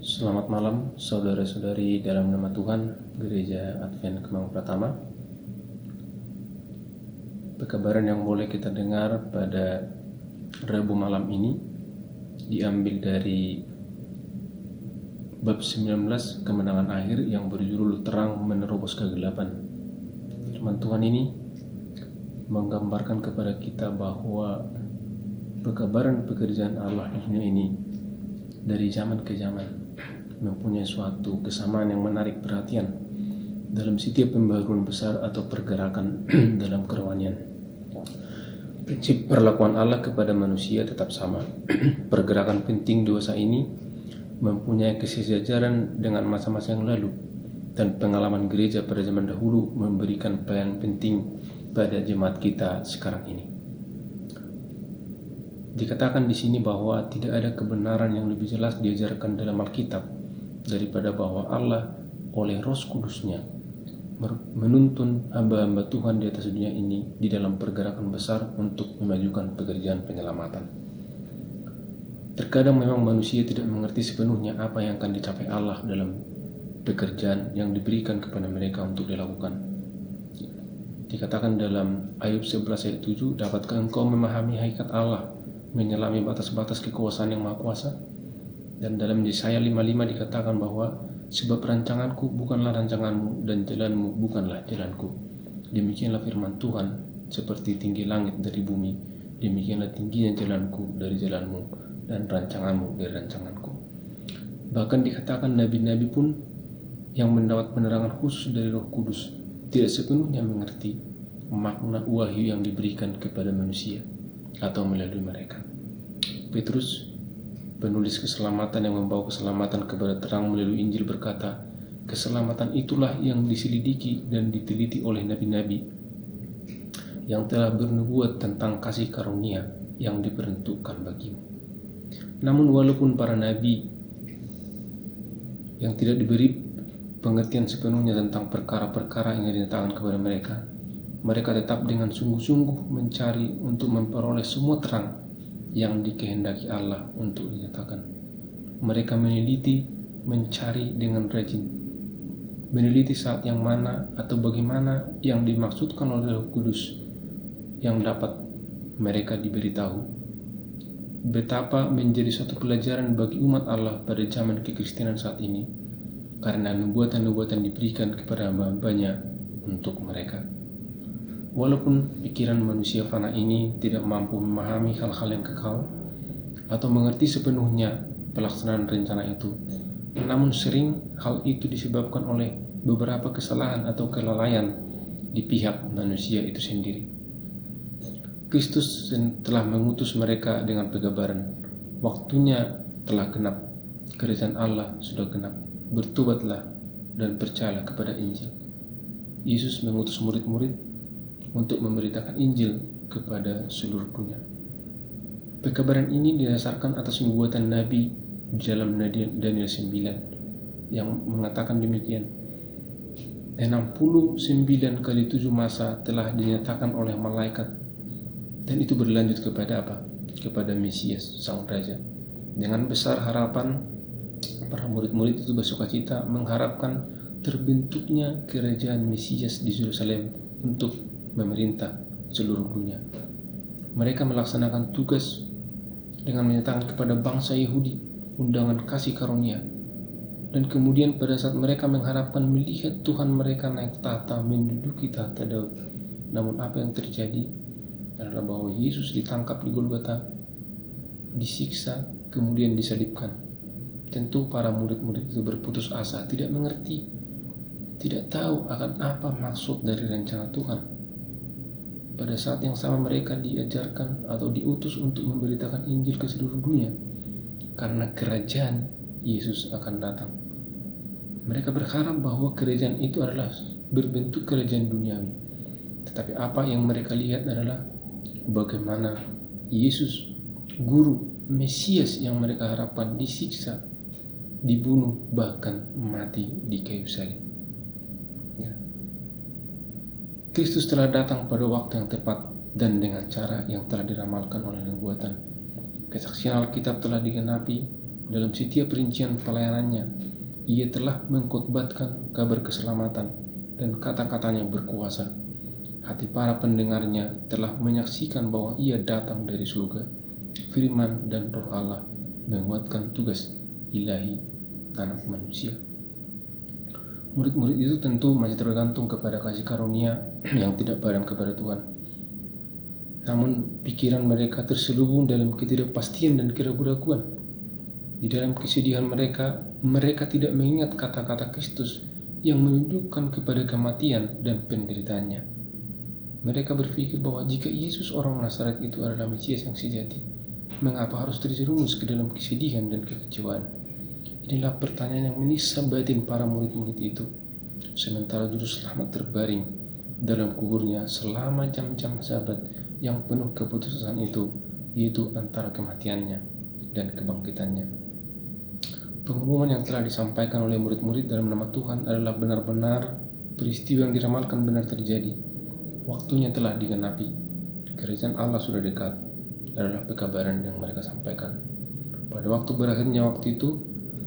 Selamat malam saudara-saudari dalam nama Tuhan, Gereja Advent Kemang Pratama. Pekabaran yang boleh kita dengar pada Rabu malam ini diambil dari bab 19 kemenangan akhir yang berjudul Terang Menerobos Kegelapan. Firman Tuhan ini menggambarkan kepada kita bahwa pekabaran pekerjaan Allah di dunia ini dari zaman ke zaman mempunyai suatu kesamaan yang menarik perhatian dalam setiap pembaruan besar atau pergerakan dalam kerohanian. Prinsip perlakuan Allah kepada manusia tetap sama. Pergerakan penting dosa ini mempunyai kesejajaran dengan masa-masa yang lalu, dan pengalaman gereja pada zaman dahulu memberikan peran penting pada jemaat kita sekarang ini. Dikatakan di sini bahwa tidak ada kebenaran yang lebih jelas diajarkan dalam Alkitab daripada bahwa Allah oleh Roh Kudus-Nya menuntun hamba-hamba Tuhan di atas dunia ini di dalam pergerakan besar untuk memajukan pekerjaan penyelamatan. Terkadang memang manusia tidak mengerti sepenuhnya apa yang akan dicapai Allah dalam pekerjaan yang diberikan kepada mereka untuk dilakukan. Dikatakan dalam Ayub 11 ayat 7, dapatkah engkau memahami hakikat Allah, menyelami batas-batas kekuasaan yang maha kuasa? Dan dalam Yesaya 55 dikatakan bahwa sebab rancanganku bukanlah rancanganmu dan jalanmu bukanlah jalanku. Demikianlah firman Tuhan, seperti tinggi langit dari bumi, demikianlah tingginya jalanku dari jalanmu dan rancanganmu dari rancanganku. Bahkan dikatakan nabi-nabi pun yang mendapat penerangan khusus dari Roh Kudus tidak sepenuhnya mengerti makna wahyu yang diberikan kepada manusia atau melalui mereka. Petrus, penulis keselamatan yang membawa keselamatan kepada terang melalui Injil, berkata, keselamatan itulah yang diselidiki dan diteliti oleh nabi-nabi yang telah bernubuat tentang kasih karunia yang diperuntukkan bagimu. Namun walaupun para nabi yang tidak diberi pengertian sepenuhnya tentang perkara-perkara yang dinyatakan kepada mereka, mereka tetap dengan sungguh-sungguh mencari untuk memperoleh semua terang yang dikehendaki Allah untuk dinyatakan. Mereka meneliti, mencari dengan rajin, meneliti saat yang mana atau bagaimana yang dimaksudkan oleh Roh Kudus yang dapat mereka diberitahu. Betapa menjadi suatu pelajaran bagi umat Allah pada zaman kekristenan saat ini, karena nubuatan-nubuatan diberikan kepada hamba-hambanya untuk mereka. Walaupun pikiran manusia fana ini tidak mampu memahami hal-hal yang kekal atau mengerti sepenuhnya pelaksanaan rencana itu, namun sering hal itu disebabkan oleh beberapa kesalahan atau kelalaian di pihak manusia itu sendiri. Kristus telah mengutus mereka dengan pekabaran, waktunya telah genap, kerajaan Allah sudah genap, bertobatlah dan percayalah kepada Injil. Yesus mengutus murid-murid untuk memberitakan Injil kepada seluruh dunia. Pekabaran ini didasarkan atas nubuatan Nabi di dalam Daniel 9 yang mengatakan demikian. 69 kali 7 masa telah dinyatakan oleh malaikat, dan itu berlanjut kepada apa? Kepada Mesias, Sang Raja. Dengan besar harapan, para murid-murid itu bersukacita mengharapkan terbentuknya kerajaan Mesias di Yerusalem untuk memerintah seluruh dunia. Mereka melaksanakan tugas dengan menyatakan kepada bangsa Yahudi undangan kasih karunia, dan kemudian pada saat mereka mengharapkan melihat Tuhan mereka naik tahta menduduki tahta Daud, namun apa yang terjadi adalah bahwa Yesus ditangkap di Golgota, disiksa, kemudian disalibkan. Tentu para murid-murid itu berputus asa, tidak mengerti, tidak tahu akan apa maksud dari rencana Tuhan. Pada saat yang sama mereka diajarkan atau diutus untuk memberitakan Injil ke seluruh dunia, karena kerajaan Yesus akan datang. Mereka berharap bahwa kerajaan itu adalah berbentuk kerajaan duniawi. Tetapi apa yang mereka lihat adalah bagaimana Yesus, Guru, Mesias yang mereka harapkan, disiksa, dibunuh, bahkan mati di kayu salib. Kristus telah datang pada waktu yang tepat dan dengan cara yang telah diramalkan oleh nubuatan. Kesaksian Alkitab telah digenapi dalam setiap rincian pelayanannya, ia telah mengkhotbahkan kabar keselamatan dan kata-katanya berkuasa. Hati para pendengarnya telah menyaksikan bahwa ia datang dari surga. Firman dan Roh Allah menguatkan tugas ilahi anak manusia. Murid-murid itu tentu masih tergantung kepada kasih karunia yang tidak padam kepada Tuhan. Namun pikiran mereka terselubung dalam ketidakpastian dan keraguan-raguan. Di dalam kesedihan mereka, mereka tidak mengingat kata-kata Kristus yang menunjukkan kepada kematian dan penderitaannya. Mereka berpikir bahwa jika Yesus orang Nazaret itu adalah Mesias yang sejati, mengapa harus terjerumus ke dalam kesedihan dan kekecewaan? Inilah pertanyaan yang menyiksa batin para murid-murid itu. Sementara juru selamat terbaring dalam kuburnya selama jam-jam sabat yang penuh keputusan itu, yaitu antara kematiannya dan kebangkitannya. Pengumuman yang telah disampaikan oleh murid-murid dalam nama Tuhan adalah benar-benar peristiwa yang diramalkan benar terjadi. Waktunya telah digenapi. Kerajaan Allah sudah dekat, adalah pekabaran yang mereka sampaikan. Pada waktu berakhirnya waktu itu,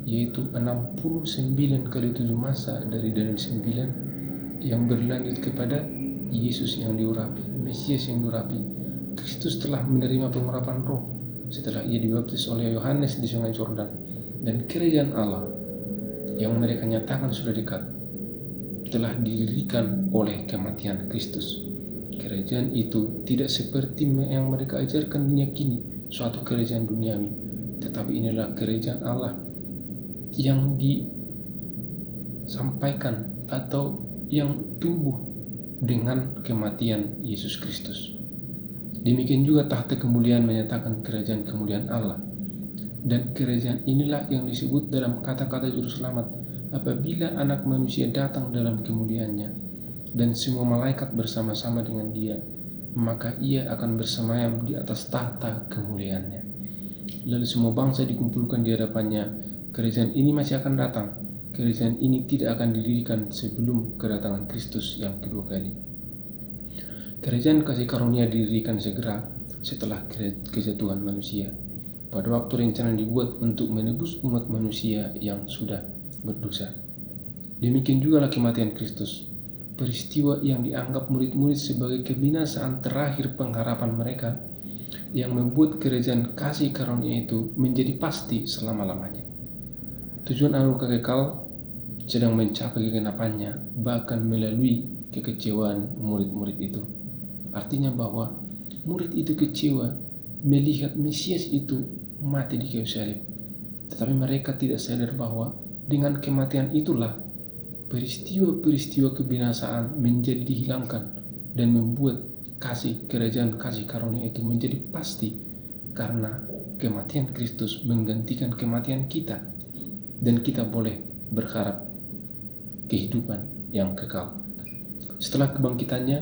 yaitu 69 kali 7 masa dari Daniel 9 yang berlanjut kepada Yesus yang diurapi, Mesias yang diurapi. Kristus telah menerima pengurapan roh setelah ia dibaptis oleh Yohanes di sungai Yordan, dan kerajaan Allah yang mereka nyatakan sudah dekat telah didirikan oleh kematian Kristus. Kerajaan itu tidak seperti yang mereka ajarkan dunia kini, suatu kerajaan duniawi, tetapi inilah kerajaan Allah yang disampaikan atau yang tumbuh dengan kematian Yesus Kristus. Demikian juga tahta kemuliaan menyatakan kerajaan kemuliaan Allah, dan kerajaan inilah yang disebut dalam kata-kata juru selamat apabila anak manusia datang dalam kemuliaannya dan semua malaikat bersama-sama dengan dia, maka ia akan bersemayam di atas tahta kemuliaannya. Lalu semua bangsa dikumpulkan di hadapannya. Kerajaan ini masih akan datang. Kerajaan ini tidak akan didirikan sebelum kedatangan Kristus yang kedua kali. Kerajaan kasih karunia didirikan segera setelah kejatuhan manusia, pada waktu rencana dibuat untuk menebus umat manusia yang sudah berdosa. Demikian juga kematian Kristus, peristiwa yang dianggap murid-murid sebagai kebinasaan terakhir pengharapan mereka, yang membuat kerajaan kasih karunia itu menjadi pasti selama-lamanya. Tujuan anugerah kekal sedang mencapai kegenapannya, bahkan melalui kekecewaan murid-murid itu. Artinya bahwa murid itu kecewa melihat Mesias itu mati di kayu salib, tetapi mereka tidak sadar bahwa dengan kematian itulah peristiwa-peristiwa kebinasaan menjadi dihilangkan dan membuat kerajaan kasih karunia itu menjadi pasti, karena kematian Kristus menggantikan kematian kita, dan kita boleh berharap kehidupan yang kekal. Setelah kebangkitannya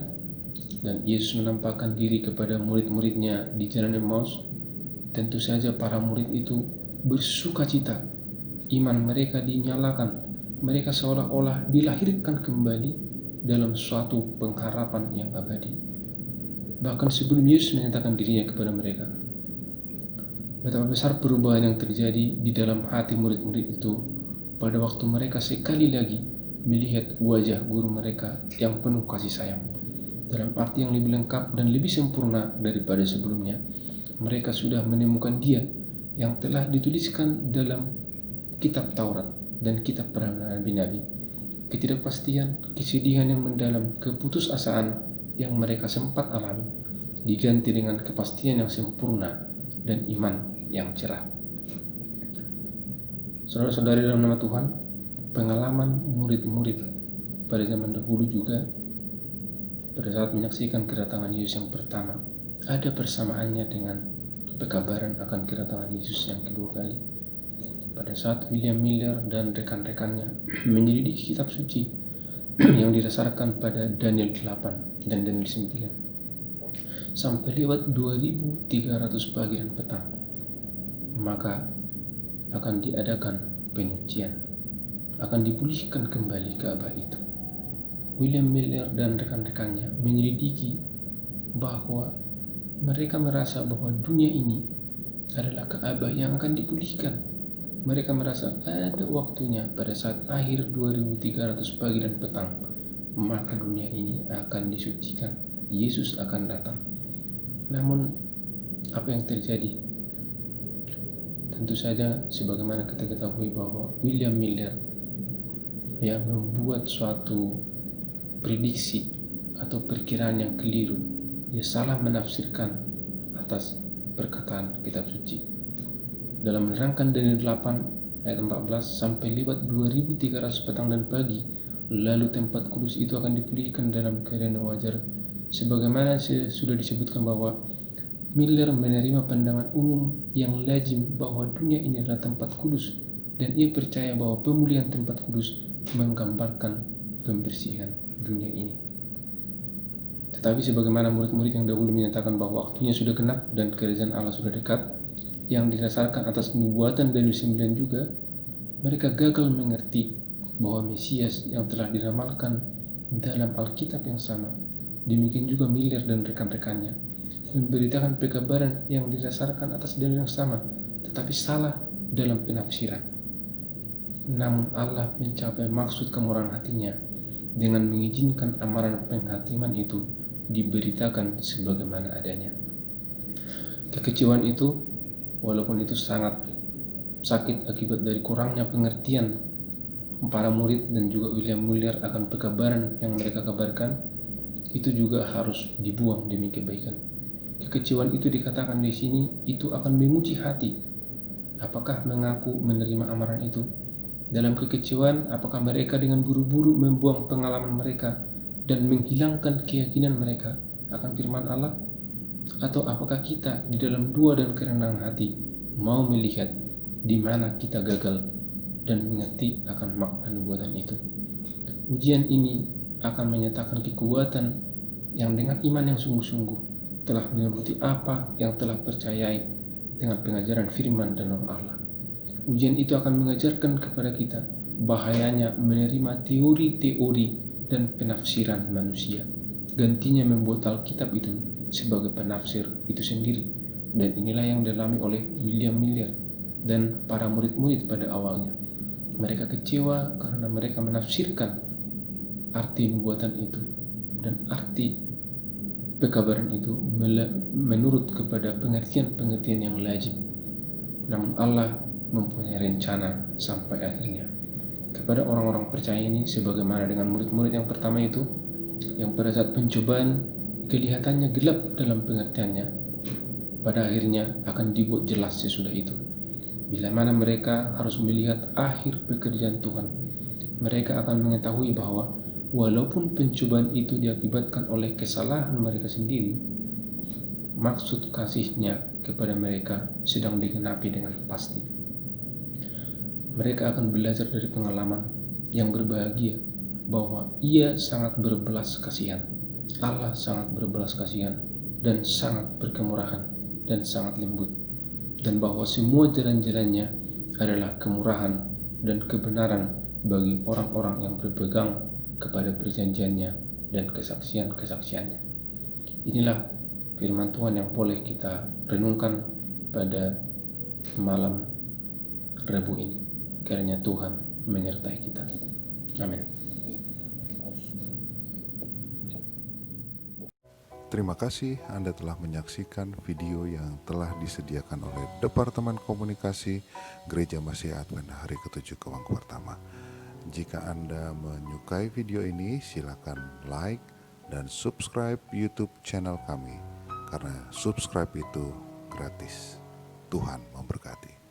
dan Yesus menampakkan diri kepada murid-muridnya di jalan Emmaus, tentu saja para murid itu bersuka cita. Iman mereka dinyalakan, mereka seolah-olah dilahirkan kembali dalam suatu pengharapan yang abadi. Bahkan sebelum Yesus menyatakan dirinya kepada mereka, betapa besar perubahan yang terjadi di dalam hati murid-murid itu pada waktu mereka sekali lagi melihat wajah guru mereka yang penuh kasih sayang. Dalam arti yang lebih lengkap dan lebih sempurna daripada sebelumnya, mereka sudah menemukan Dia yang telah dituliskan dalam kitab Taurat dan kitab para nabi-nabi. Ketidakpastian, kesedihan yang mendalam, keputusasaan yang mereka sempat alami diganti dengan kepastian yang sempurna dan iman yang cerah. Saudara-saudari dalam nama Tuhan, pengalaman murid-murid pada zaman dahulu juga pada saat menyaksikan kedatangan Yesus yang pertama ada persamaannya dengan pekabaran akan kedatangan Yesus yang kedua kali. Pada saat William Miller dan rekan-rekannya menyelidiki kitab suci yang didasarkan pada Daniel 8 dan Daniel 9 sampai lewat 2300 pagi dan petang, maka akan diadakan penyucian, akan dipulihkan kembali Ka'bah itu. William Miller dan rekan-rekannya menyelidiki bahwa mereka merasa bahwa dunia ini adalah Ka'bah yang akan dipulihkan, mereka merasa ada waktunya pada saat akhir 2300 pagi dan petang, maka dunia ini akan disucikan, Yesus akan datang. Namun apa yang terjadi? Tentu saja sebagaimana kita ketahui bahwa William Miller yang membuat suatu prediksi atau perkiraan yang keliru, dia salah menafsirkan atas perkataan kitab suci. Dalam menerangkan Daniel 8 ayat 14, sampai lewat 2300 petang dan pagi, lalu tempat kudus itu akan dipulihkan dalam keadaan wajar. Sebagaimana sudah disebutkan bahwa Miller menerima pandangan umum yang lazim bahwa dunia ini adalah tempat kudus, dan ia percaya bahwa pemulihan tempat kudus menggambarkan pembersihan dunia ini. Tetapi sebagaimana murid-murid yang dahulu menyatakan bahwa waktunya sudah genap dan kerajaan Allah sudah dekat, yang didasarkan atas nubuatan Daniel 9 juga, mereka gagal mengerti bahwa Mesias yang telah diramalkan dalam Alkitab yang sama. Demikian juga Miller dan rekan-rekannya memberitakan pekabaran yang didasarkan atas Daniel yang sama, tetapi salah dalam penafsiran. Namun Allah mencapai maksud kemurahan hatinya dengan mengizinkan amaran penghatiman itu diberitakan sebagaimana adanya. Kekecewaan itu, walaupun itu sangat sakit akibat dari kurangnya pengertian para murid dan juga William Miller akan pekabaran yang mereka kabarkan, itu juga harus dibuang demi kebaikan. Kekecewaan itu dikatakan di sini itu akan menguji hati. Apakah mengaku menerima amaran itu? Dalam kekecewaan, apakah mereka dengan buru-buru membuang pengalaman mereka dan menghilangkan keyakinan mereka akan firman Allah? Atau apakah kita di dalam dua dan kerendahan hati mau melihat di mana kita gagal dan mengerti akan makna nubuatan itu? Ujian ini akan menyatakan kekuatan yang dengan iman yang sungguh-sungguh telah menuruti apa yang telah percayai dengan pengajaran firman dan Roh Allah. Ujian itu akan mengajarkan kepada kita bahayanya menerima teori-teori dan penafsiran manusia. Gantinya membuat Alkitab itu sebagai penafsir itu sendiri. Dan inilah yang dialami oleh William Miller dan para murid-murid pada awalnya. Mereka kecewa karena mereka menafsirkan arti nubuatan itu dan arti pekabaran itu menurut kepada pengertian-pengertian yang lazim. Namun Allah mempunyai rencana sampai akhirnya. Kepada orang-orang percaya ini, sebagaimana dengan murid-murid yang pertama itu, yang pada saat pencobaan kelihatannya gelap dalam pengertiannya, pada akhirnya akan dibuat jelas sesudah itu. Bila mana mereka harus melihat akhir pekerjaan Tuhan, mereka akan mengetahui bahwa walaupun pencobaan itu diakibatkan oleh kesalahan mereka sendiri, maksud kasih-Nya kepada mereka sedang digenapi dengan pasti. Mereka akan belajar dari pengalaman yang berbahagia bahwa Ia sangat berbelas kasihan. Allah sangat berbelas kasihan dan sangat berkemurahan dan sangat lembut, dan bahwa semua jalan-jalannya adalah kemurahan dan kebenaran bagi orang-orang yang berpegang kepada perjanjiannya dan kesaksian-kesaksiannya. Inilah firman Tuhan yang boleh kita renungkan pada malam Rabu ini. Kiranya Tuhan menyertai kita. Amin. Terima kasih Anda telah menyaksikan video yang telah disediakan oleh Departemen Komunikasi Gereja Masih Advent Hari ke-7 Kemang Pertama. Jika Anda menyukai video ini, silakan like dan subscribe YouTube channel kami, karena subscribe itu gratis. Tuhan memberkati.